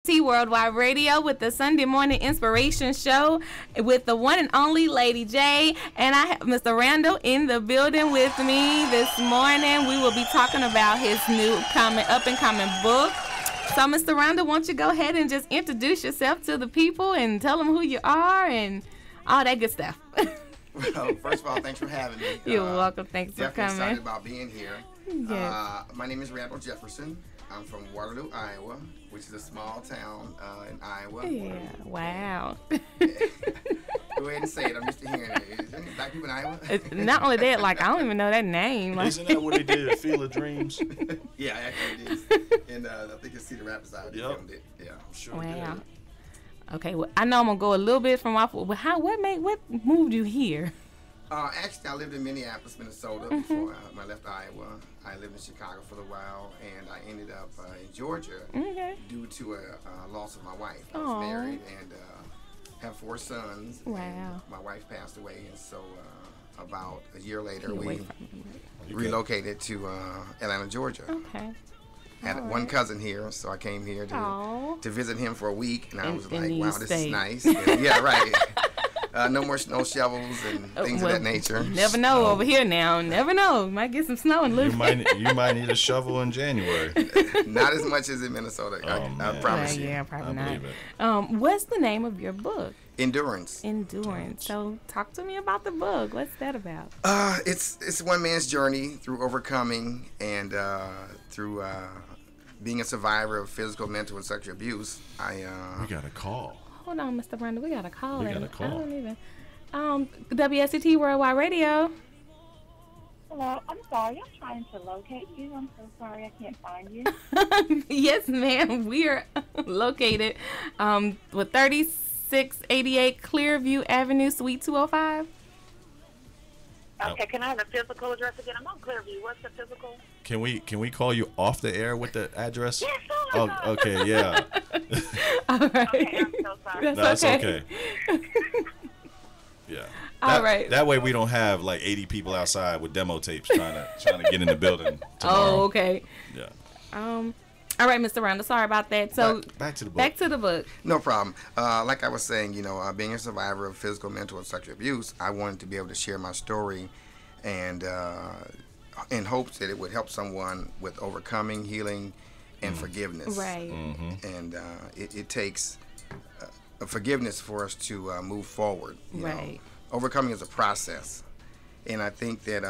WSCT Worldwide Radio with the Sunday Morning Inspiration Show with the one and only Lady J. And I have Mr. Randall in the building with me this morning. We will be talking about his new up-and-coming book. So, Mr. Randall, won't you go ahead and just introduce yourself to the people and tell them who you are and all that good stuff. Well, first of all, thanks for having me. You're welcome. Thanks for coming. Definitely excited about being here. Yes. My name is Randall Jefferson. I'm from Waterloo, Iowa, which is a small town in Iowa. Yeah. Wow. Go ahead and say it. I'm used to hearing it. Is there any black people in Iowa? Not only that, like, I don't even know that name. Like, isn't that what they did at Field of Dreams? Yeah, actually it is. And I think it's Cedar Rapids out. They filmed it. Yeah, I'm sure. Wow. Okay, well, I know I'm gonna go a little bit from off. But what moved you here? Actually, I lived in Minneapolis, Minnesota before I left Iowa. I lived in Chicago for a while, and I ended up in Georgia due to a loss of my wife. I was married and have 4 sons. Wow. My wife passed away, and so about a year later, we relocated to Atlanta, Georgia. Okay. Had one cousin here, so I came here to visit him for a week, and I was like, wow, this is nice. And, yeah, right. No more snow shovels and things of that nature. Never know over here now. Never know. Might get some snow and you might need a shovel in January. Not as much as in Minnesota. I promise you. Yeah, probably not. What's the name of your book? Endurance. So talk to me about the book. What's that about? It's one man's journey through overcoming and through being a survivor of physical, mental, and sexual abuse. We got a call. Hold on, Mr. Brandon. We got a call. We got a call. I don't even. WSCT Worldwide Radio. Hello, I'm sorry. I'm trying to locate you. I'm so sorry I can't find you. Yes, ma'am. We are located with 3688 Clearview Avenue, Suite 205. Okay, can I have the physical address again? I'm on Clearview. What's the physical? Can we call you off the air with the address? Yes, okay, yeah. All right. Okay, I'm so sorry. That's okay. Yeah. All right. That way we don't have like 80 people outside with demo tapes trying to get in the building tomorrow. Oh, okay. Yeah. All right, Mr. Randall. Sorry about that. So back to the book. Back to the book. No problem. Like I was saying, being a survivor of physical, mental, and sexual abuse, I wanted to be able to share my story, and in hopes that it would help someone with overcoming, healing, and forgiveness. Right. Mm-hmm. And it takes forgiveness for us to move forward. You know. Overcoming is a process, and I think that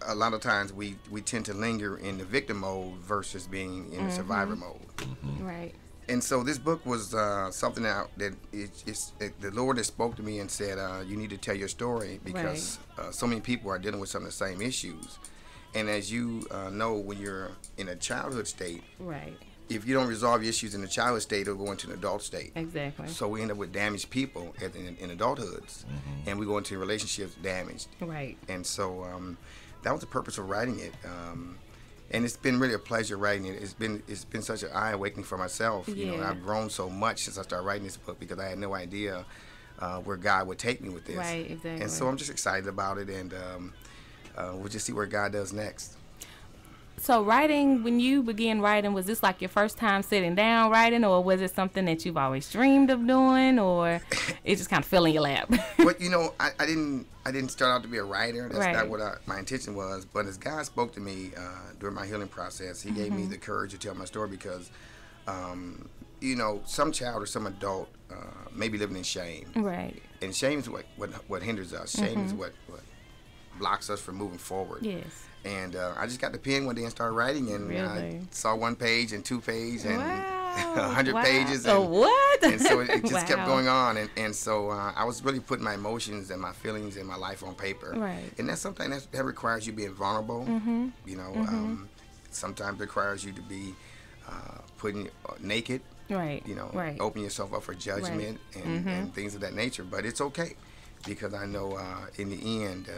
a lot of times we tend to linger in the victim mode versus being in the survivor mode. Mm-hmm. Right. And so this book was something that the Lord has spoke to me and said, you need to tell your story because so many people are dealing with some of the same issues. And as you know, when you're in a childhood state, if you don't resolve your issues in the childhood state, it'll go into an adult state. Exactly. So we end up with damaged people in adulthoods, and we go into relationships damaged. Right. And so that was the purpose of writing it. And it's been really a pleasure writing it. It's been such an eye-awakening for myself. Yeah. You know, I've grown so much since I started writing this book because I had no idea where God would take me with this. Right, exactly. And so I'm just excited about it, and we'll just see where God does next. So writing, when you began writing, was this like your first time sitting down writing, or was it something that you've always dreamed of doing, or it just kind of fell in your lap? But I didn't start out to be a writer. That's not what my intention was. But as God spoke to me during my healing process, He gave me the courage to tell my story because, some child or some adult may be living in shame. Right. And shame is what hinders us. Shame is what blocks us from moving forward. Yes. And I just got the pen one day and started writing, and I saw 1 page and 2 pages and 100 pages. And, and so it just kept going on. And so I was really putting my emotions and my feelings and my life on paper. Right. And that's something that requires you being vulnerable. Sometimes it requires you to be putting naked. Right. Open yourself up for judgment and things of that nature. But it's okay because I know in the end,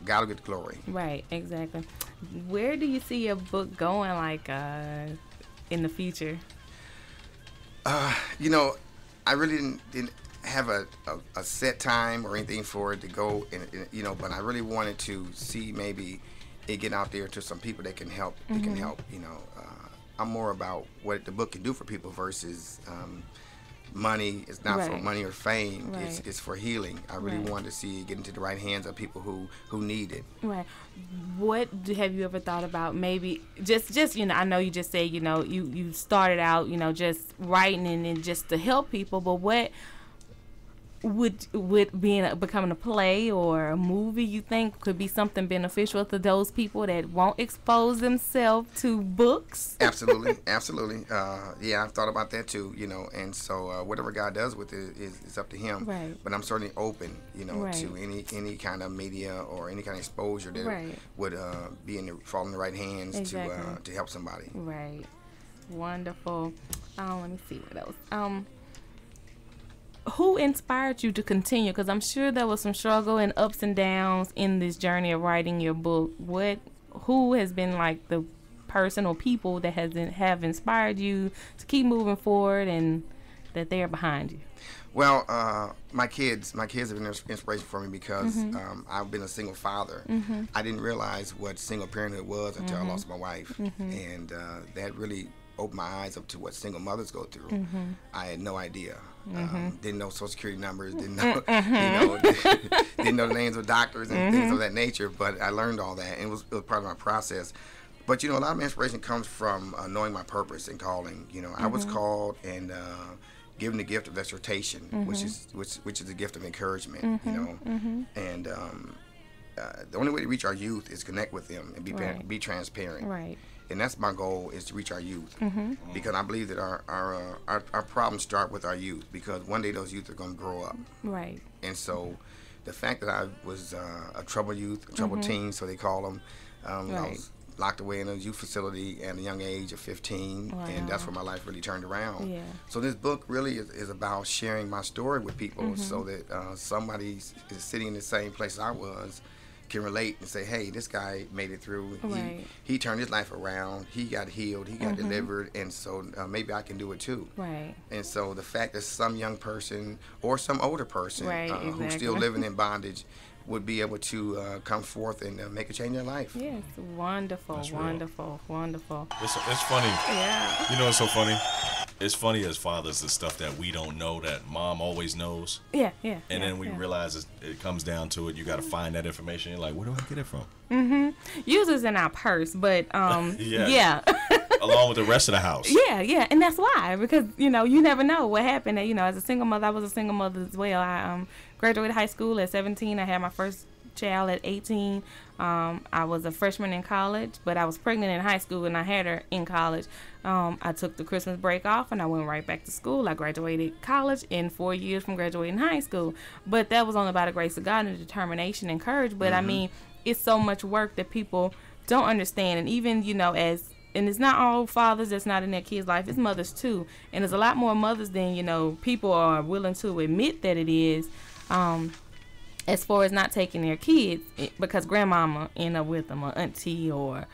God will get the glory. Right, exactly. Where do you see your book going, like, in the future? I really didn't have a set time or anything for it to go, but I really wanted to see maybe it get out there to some people that can help. It can help, I'm more about what the book can do for people versus money. It's not for money or fame. It's for healing. I really wanted to see it get into the right hands of people who need it. Right. What have you ever thought about? Maybe just I know you just say you started out just writing and just to help people, but what would becoming a play or a movie you think could be something beneficial to those people that won't expose themselves to books? Absolutely. Yeah, I've thought about that too, and so whatever God does with it is up to him. Right. But I'm certainly open, to any kind of media or any kind of exposure that would fall in the right hands to help somebody. Right. Wonderful. Let me see what else. Who inspired you to continue? Because I'm sure there was some struggle and ups and downs in this journey of writing your book. Who has been like the person or people that have inspired you to keep moving forward and that they are behind you? Well, my kids have been an inspiration for me because I've been a single father. I didn't realize what single parenthood was until I lost my wife, and that really opened my eyes up to what single mothers go through. I had no idea. Didn't know Social Security numbers, didn't know, didn't know the names of doctors and things of that nature. But I learned all that, and it was part of my process. But a lot of my inspiration comes from knowing my purpose and calling. I was called and given the gift of exhortation, which is a gift of encouragement. And the only way to reach our youth is connect with them and be transparent. Right. And that's my goal, is to reach our youth, because I believe that our problems start with our youth, because one day those youth are going to grow up. Right. And so the fact that I was a troubled youth, a troubled teen, so they call them, I was locked away in a youth facility at a young age of 15, and that's where my life really turned around. Yeah. So this book really is about sharing my story with people, so that somebody is sitting in the same place I was can relate and say, hey, this guy made it through. He turned his life around. He got healed. He got delivered. And so maybe I can do it too. Right. And so the fact that some young person or some older person who's still living in bondage would be able to come forth and make a change in their life. Yes, wonderful, wonderful. It's funny. Yeah. You know, it's so funny. It's funny as fathers, the stuff that we don't know that mom always knows. Yeah. And then we realize it comes down to it. You got to find that information. You're like, where do I get it from? Usually it's in our purse, but yeah. Along with the rest of the house. Yeah, and that's why, because you never know what happened. As a single mother, I was a single mother as well. I graduated high school at 17. I had my first child at 18. I was a freshman in college, but I was pregnant in high school and I had her in college. I took the Christmas break off and I went right back to school. I graduated college in 4 years from graduating high school, but that was only by the grace of God and determination and courage. But I mean, it's so much work that people don't understand, and even and it's not all fathers that's not in their kids' life, it's mothers too, and there's a lot more mothers than people are willing to admit that it is. As far as not taking their kids because grandmama end up with them, or auntie, or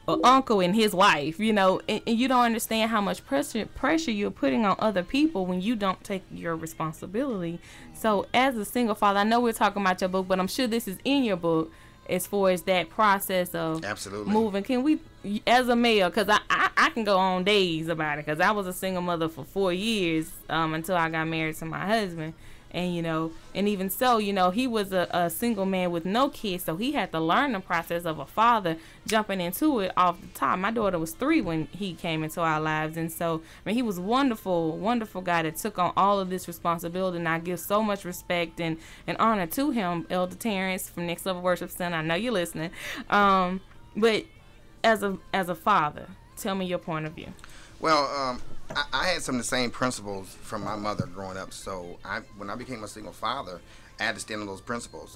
or uncle and his wife, and you don't understand how much pressure you're putting on other people when you don't take your responsibility. So as a single father, I know we're talking about your book, but I'm sure this is in your book as far as that process of moving. Can we, as a male, because I can go on days about it, because I was a single mother for 4 years until I got married to my husband. And, and even so, he was a single man with no kids, so he had to learn the process of a father jumping into it off the top. My daughter was 3 when he came into our lives, and so, he was wonderful, wonderful guy that took on all of this responsibility, and I give so much respect and honor to him, Elder Terrence from Next Level Worship Center. I know you're listening. But as a father, tell me your point of view. Well, I had some of the same principles from my mother growing up. So when I became a single father, I had to stand on those principles.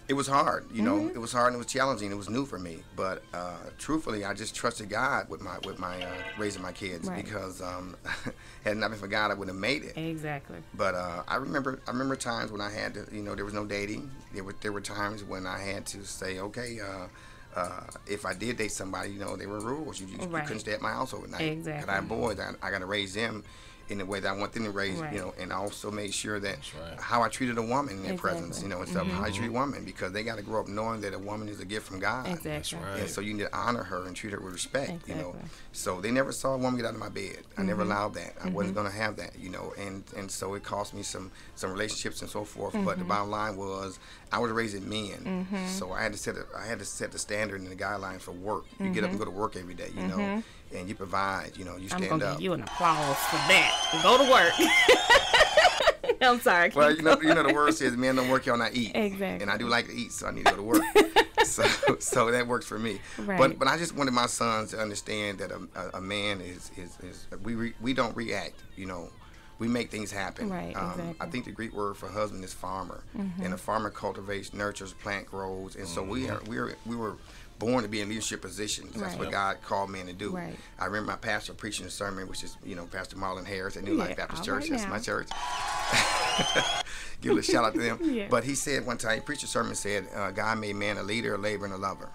It was hard, It was hard and it was challenging. It was new for me. But truthfully, I just trusted God with my raising my kids, because had it not been for God, I wouldn't have made it. Exactly. But I remember times when I had to, there was no dating. There were times when I had to say, okay. If I did date somebody, there were rules. You couldn't stay at my house overnight. Exactly. And I have boys, I got to raise them in the way that I want them to raise, Right. you know, and I also made sure that right. how I treated a woman in their Exactly. presence, you know, and stuff, how I treat a woman, because they got to grow up knowing that a woman is a gift from God. Exactly. Right. And so you need to honor her and treat her with respect, you know. Exactly. So they never saw a woman get out of my bed. I never allowed that. I wasn't going to have that, you know. And so it cost me some relationships and so forth. But the bottom line was I was raising men, so I had to set the standard and the guidelines for work. You get up and go to work every day, you know, and you provide, you know, you I'm stand gonna up. give you an applause for that. Go to work. I'm sorry. Well, keep you know, going. the word says, "Men don't work, y'all not eat." Exactly. And I do like to eat, so I need to go to work. so that works for me. Right. But I just wanted my sons to understand that a man is we don't react. You know, we make things happen. Right, exactly. I think the Greek word for husband is farmer, and a farmer cultivates, nurtures, plant grows, and so we were born to be in leadership positions. That's Right. what God called men to do. Right. I remember my pastor preaching a sermon, which is, you know, Pastor Marlon Harris at New Yeah, Life Baptist all Church. right That's now. my church. Give a little shout out to them. Yeah. But he said one time, he preached a sermon, said, God made man a leader, a laborer, and a lover.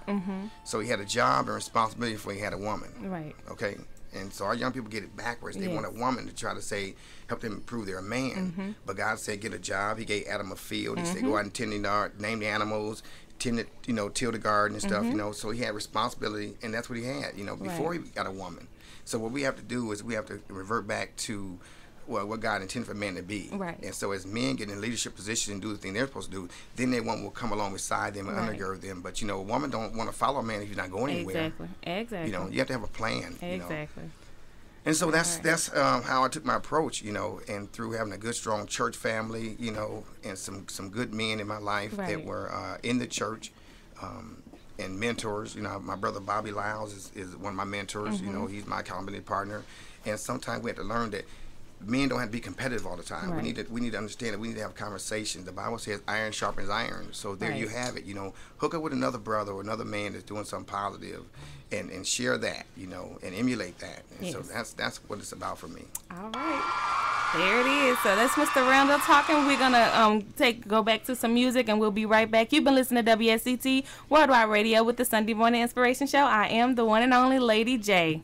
So he had a job and responsibility before he had a woman. Right. Okay? And so our young people get it backwards. They Yes. want a woman to try to say, help them prove they're a man. But God said, get a job. He gave Adam a field. He said, go out and tend the yard, name the animals, tend it, you know, till the garden and stuff, you know. So he had responsibility, and that's what he had, you know, before he got a woman. So what we have to do is we have to revert back to what God intended for men to be. Right. And so as men get in leadership positions and do the thing they're supposed to do, then their woman will come along beside them and Right. undergird them. But, you know, a woman don't want to follow a man if he's not going anywhere. Exactly. You know, you have to have a plan, you know. Exactly. And so that's how I took my approach, you know, and through having a good, strong church family, you know, and some good men in my life that Right. were in the church, and mentors. You know, my brother Bobby Lyles is one of my mentors. You know, he's my accountability partner. And sometimes we have to learn that men don't have to be competitive all the time. Right. We need to understand that we need to have conversations. The Bible says iron sharpens iron. So there you Right. have it, you know. Hook up with another brother or another man that's doing something positive and share that, you know, and emulate that. And so Yes. that's what it's about for me. All right. There it is. So that's Mr. Randall talking. We're gonna go back to some music and we'll be right back. You've been listening to WSCT Worldwide Radio with the Sunday Morning Inspiration Show. I am the one and only Lady J.